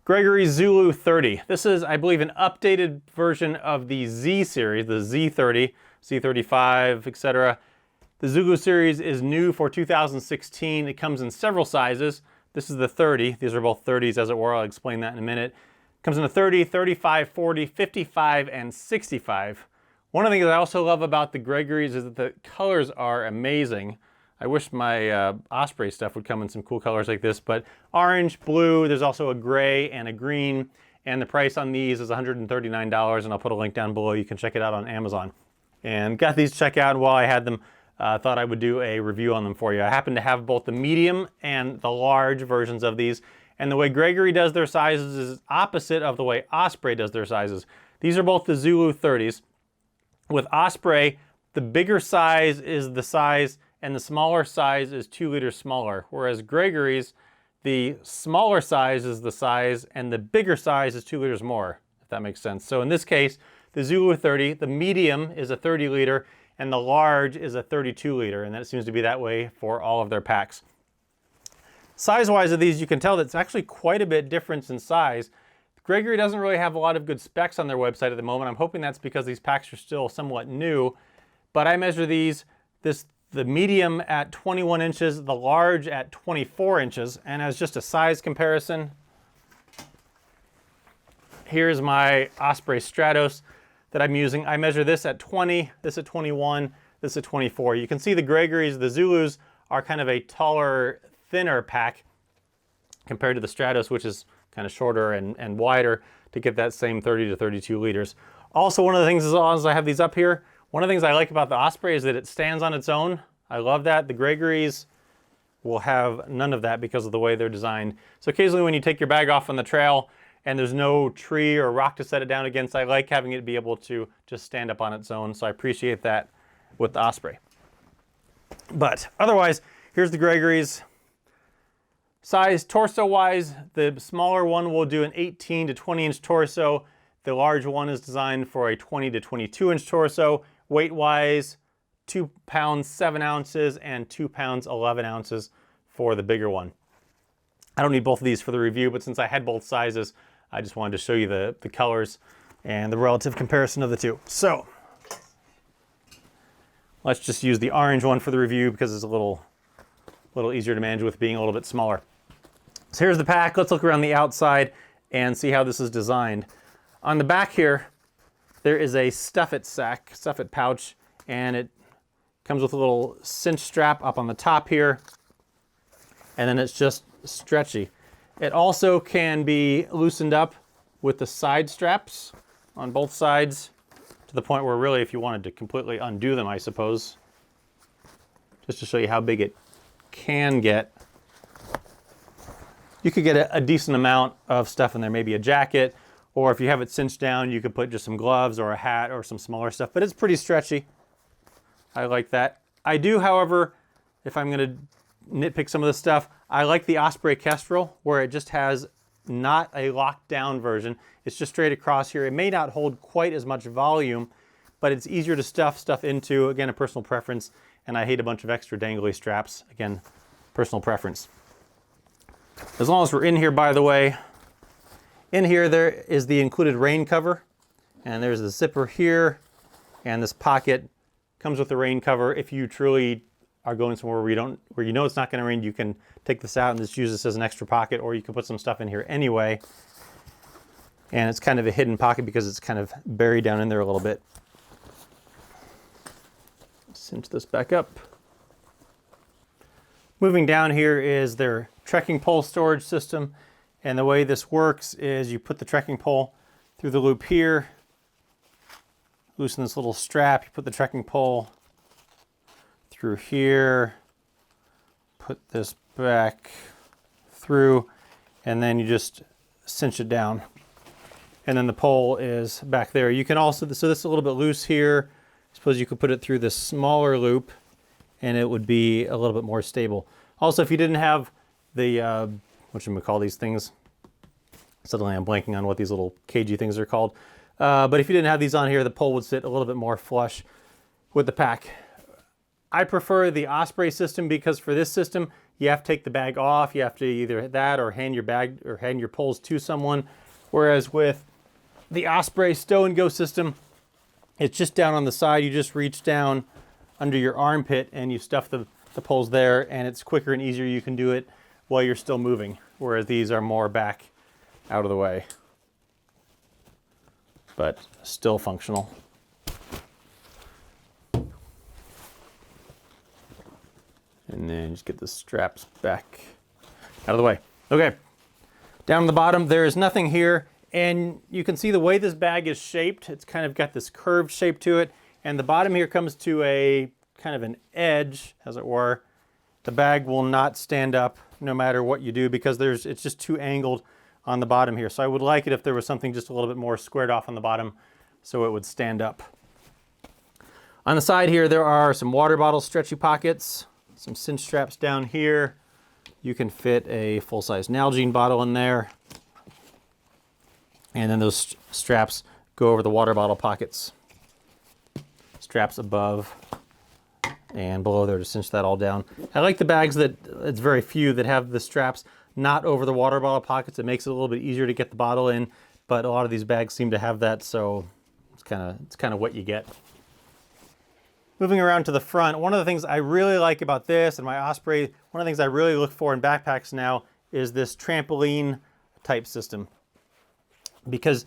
Gregory Zulu 30. This is, I believe, an updated version of the Z series, the Z30, Z35, etc. The Zulu series is new for 2016. It comes in several sizes. This is the 30. These are both 30s, as it were. I'll explain that in a minute. It comes in a 30, 35, 40, 55, and 65. One of the things I also love about the Gregory's is that the colors are amazing. I wish my Osprey stuff would come in some cool colors like this, but orange, blue, there's also a gray and a green, and the price on these is $139, and I'll put a link down below. You can check it out on Amazon. And got these to check out, and while I had them, thought I would do a review on them for you. I happen to have both the medium and the large versions of these, and the way Gregory does their sizes is opposite of the way Osprey does their sizes. These are both the Zulu 30s. With Osprey, the bigger size is the size and the smaller size is 2 liters smaller. Whereas Gregory's, the smaller size is the size and the bigger size is 2 liters more, if that makes sense. So in this case, the Zulu 30, the medium is a 30 liter and the large is a 32 liter, and that seems to be that way for all of their packs. Size-wise of these, you can tell that it's actually quite a bit difference in size. Gregory doesn't really have a lot of good specs on their website at the moment. I'm hoping that's because these packs are still somewhat new, but I measure these, the medium at 21 inches, the large at 24 inches, and as just a size comparison, here's my Osprey Stratos that I'm using. I measure this at 20, this at 21, this at 24. You can see the Gregory's, the Zulus are kind of a taller, thinner pack compared to the Stratos, which is kind of shorter and wider to get that same 30 to 32 liters. Also, one of the things, as long as I have these up here, one of the things I like about the Osprey is that it stands on its own. I love that. The Gregory's will have none of that because of the way they're designed. So occasionally when you take your bag off on the trail and there's no tree or rock to set it down against, I like having it be able to just stand up on its own. So I appreciate that with the Osprey. But otherwise, here's the Gregory's. Size, torso-wise, the smaller one will do an 18 to 20 inch torso. The large one is designed for a 20 to 22 inch torso. Weight-wise, 2 pounds 7 ounces and 2 pounds 11 ounces for the bigger one. I don't need both of these for the review, but since I had both sizes, I just wanted to show you the colors and the relative comparison of the two. So let's just use the orange one for the review because it's a little easier to manage with being a little bit smaller. So here's the pack. Let's look around the outside and see how this is designed. On the back here, there is a stuff it sack, stuff it pouch, and it comes with a little cinch strap up on the top here, and then it's just stretchy. It also can be loosened up with the side straps on both sides to the point where really if you wanted to completely undo them, I suppose, just to show you how big it can get. You could get a decent amount of stuff in there, maybe a jacket, or if you have it cinched down, you could put just some gloves or a hat or some smaller stuff, but it's pretty stretchy. I like that. I do, however, if I'm going to nitpick some of this stuff, I like the Osprey Kestrel, where it just has not a locked down version. It's just straight across here. It may not hold quite as much volume, but it's easier to stuff stuff into. Again, a personal preference, and I hate a bunch of extra dangly straps. Again, personal preference. As long as we're in here, by the way, in here there is the included rain cover, and there's a zipper here, and this pocket comes with the rain cover. If you truly are going somewhere where you know it's not going to rain, you can take this out and just use this as an extra pocket, or you can put some stuff in here anyway. And it's kind of a hidden pocket because it's kind of buried down in there a little bit. Cinch this back up. Moving down here is their trekking pole storage system, and the way this works is you put the trekking pole through the loop here, loosen this little strap, you put the trekking pole through here, put this back through, and then you just cinch it down. And then the pole is back there. You can also, so this is a little bit loose here. I suppose you could put it through this smaller loop and it would be a little bit more stable. Also, if you didn't have the, what should we call these things? Suddenly I'm blanking on what these little cagey things are called. But if you didn't have these on here, the pole would sit a little bit more flush with the pack. I prefer the Osprey system because for this system, you have to take the bag off. You have to either that or hand your bag or hand your poles to someone. Whereas with the Osprey stow and go system, it's just down on the side. You just reach down under your armpit and you stuff the poles there, and it's quicker and easier. You can do it while you're still moving, whereas these are more back out of the way, but still functional. And then just get the straps back out of the way. Okay, down the bottom, there is nothing here. And you can see the way this bag is shaped. It's kind of got this curved shape to it. And the bottom here comes to a kind of an edge, as it were. The bag will not stand up no matter what you do because it's just too angled on the bottom here. So I would like it if there was something just a little bit more squared off on the bottom so it would stand up. On the side here, there are some water bottle stretchy pockets, some cinch straps down here. You can fit a full-size Nalgene bottle in there. And then those straps go over the water bottle pockets. Straps above and below there to cinch that all down. I like the bags that, it's very few that have the straps not over the water bottle pockets. It makes it a little bit easier to get the bottle in, but a lot of these bags seem to have that, so it's kind of what you get. Moving around to the front, one of the things I really like about this and my Osprey, one of the things I really look for in backpacks now is this trampoline type system. Because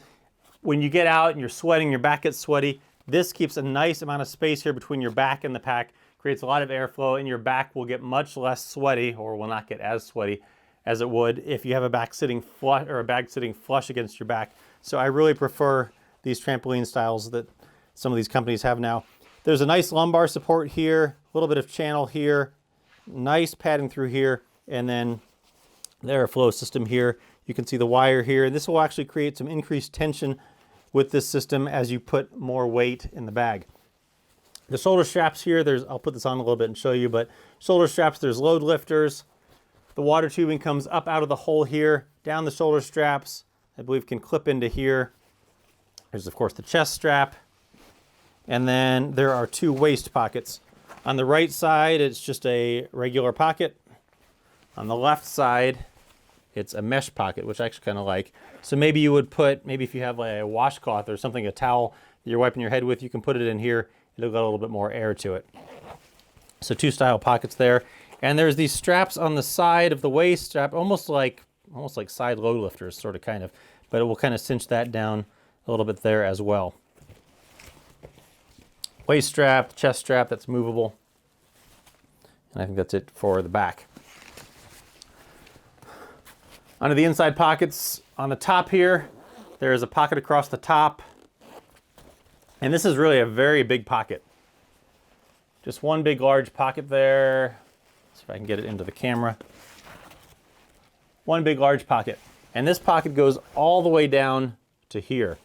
when you get out and you're sweating, your back gets sweaty, this keeps a nice amount of space here between your back and the pack, creates a lot of airflow, and your back will get much less sweaty, or will not get as sweaty as it would if you have a back sitting flush or a bag sitting flush against your back. So I really prefer these trampoline styles that some of these companies have now. There's a nice lumbar support here, a little bit of channel here, nice padding through here, and then the airflow system here. You can see the wire here, and this will actually create some increased tension with this system as you put more weight in the bag. The shoulder straps here, I'll put this on a little bit and show you, but shoulder straps, there's load lifters. The water tubing comes up out of the hole here, down the shoulder straps, I believe can clip into here. There's of course the chest strap. And then there are two waist pockets. On the right side, it's just a regular pocket. On the left side, it's a mesh pocket, which I actually kind of like. So maybe you would put, maybe if you have like a washcloth or something, a towel that you're wiping your head with, you can put it in here. It'll get a little bit more air to it. So two style pockets there. And there's these straps on the side of the waist strap, almost like side load lifters, sort of kind of, but it will kind of cinch that down a little bit there as well. Waist strap, chest strap, that's movable. And I think that's it for the back. Onto the inside pockets, on the top here, there is a pocket across the top. And this is really a very big pocket. Just one big large pocket there. See if I can get it into the camera. One big large pocket. And this pocket goes all the way down to here.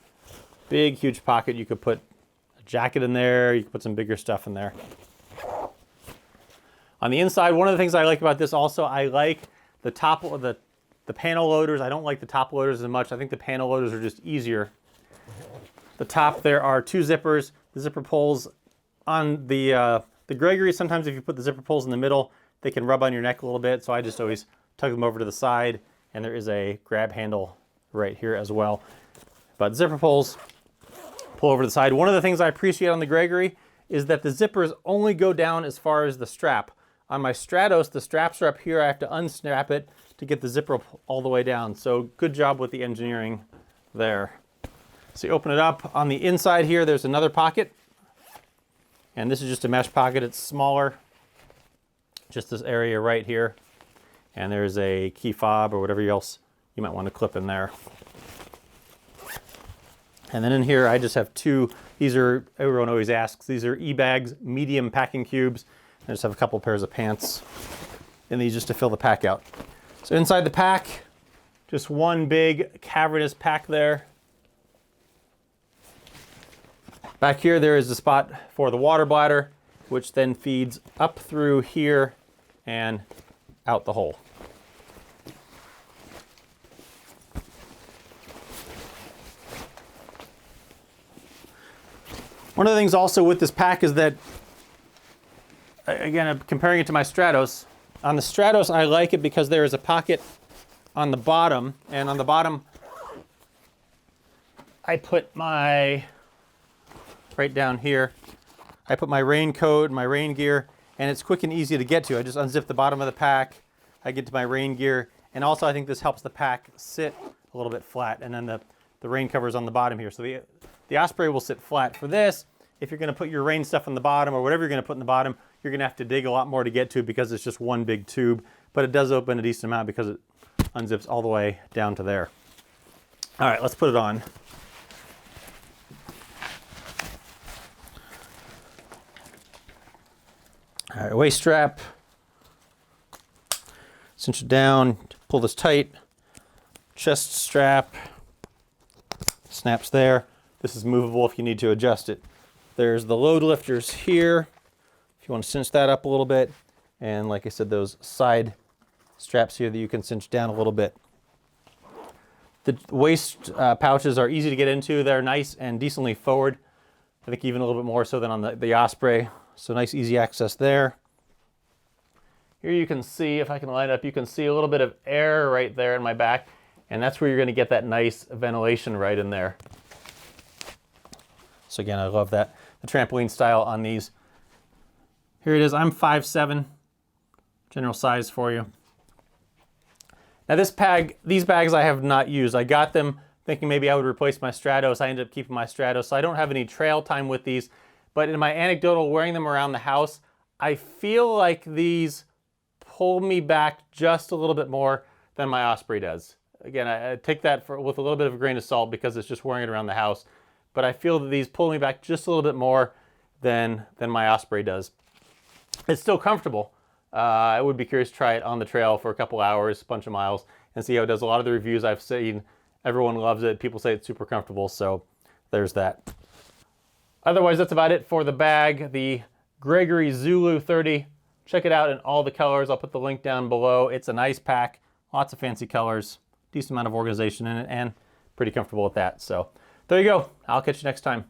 Big, huge pocket. You could put a jacket in there. You could put some bigger stuff in there. On the inside, one of the things I like about this also, I like the top of the panel loaders. I don't like the top loaders as much. I think the panel loaders are just easier. The top, there are two zippers. The zipper pulls on the Gregory. Sometimes if you put the zipper pulls in the middle, they can rub on your neck a little bit. So I just always tug them over to the side, and there is a grab handle right here as well. But zipper pulls pull over to the side. One of the things I appreciate on the Gregory is that the zippers only go down as far as the strap. On my Stratos, the straps are up here. I have to unstrap it to get the zipper all the way down. So good job with the engineering there. So you open it up. On the inside here, there's another pocket. And this is just a mesh pocket. It's smaller. Just this area right here. And there's a key fob or whatever else you might want to clip in there. And then in here, I just have two. These are, everyone always asks, these are e-bags, medium packing cubes. I just have a couple pairs of pants in these just to fill the pack out. So inside the pack, just one big cavernous pack there. Back here, there is a spot for the water bladder, which then feeds up through here and out the hole. One of the things also with this pack is that, again, comparing it to my Stratos, On the Stratos, I like it because there is a pocket on the bottom, and on the bottom, I put my, right down here, I put my raincoat, my rain gear, and it's quick and easy to get to. I just unzip the bottom of the pack, I get to my rain gear, and also I think this helps the pack sit a little bit flat, and then the rain cover's on the bottom here. So the Osprey will sit flat. For this, if you're gonna put your rain stuff on the bottom or whatever you're gonna put in the bottom, you're gonna have to dig a lot more to get to because it's just one big tube, but it does open a decent amount because it unzips all the way down to there. All right, let's put it on. All right, waist strap, cinch it down, pull this tight, chest strap, snaps there. This is movable if you need to adjust it. There's the load lifters here, if you want to cinch that up a little bit. And like I said, those side straps here that you can cinch down a little bit. The waist pouches are easy to get into. They're nice and decently forward. I think even a little bit more so than on the Osprey. So nice, easy access there. Here you can see, if I can line it up, you can see a little bit of air right there in my back. And that's where you're going to get that nice ventilation right in there. So again, I love that. The trampoline style on these. Here it is. I'm 5'7", general size for you. Now these bags I have not used. I got them thinking maybe I would replace my Stratos. I ended up keeping my Stratos, so I don't have any trail time with these. But in my anecdotal wearing them around the house, I feel like these pull me back just a little bit more than my Osprey does. Again, I take that with a little bit of a grain of salt because it's just wearing it around the house. But I feel that these pull me back just a little bit more than my Osprey does. It's still comfortable. I would be curious to try it on the trail for a couple hours, a bunch of miles, and see how it does. A lot of the reviews I've seen, everyone loves it. People say it's super comfortable, so there's that. Otherwise, that's about it for the bag, the Gregory Zulu 30. Check it out in all the colors. I'll put the link down below. It's a nice pack, lots of fancy colors, decent amount of organization in it, and pretty comfortable with that. So there you go. I'll catch you next time.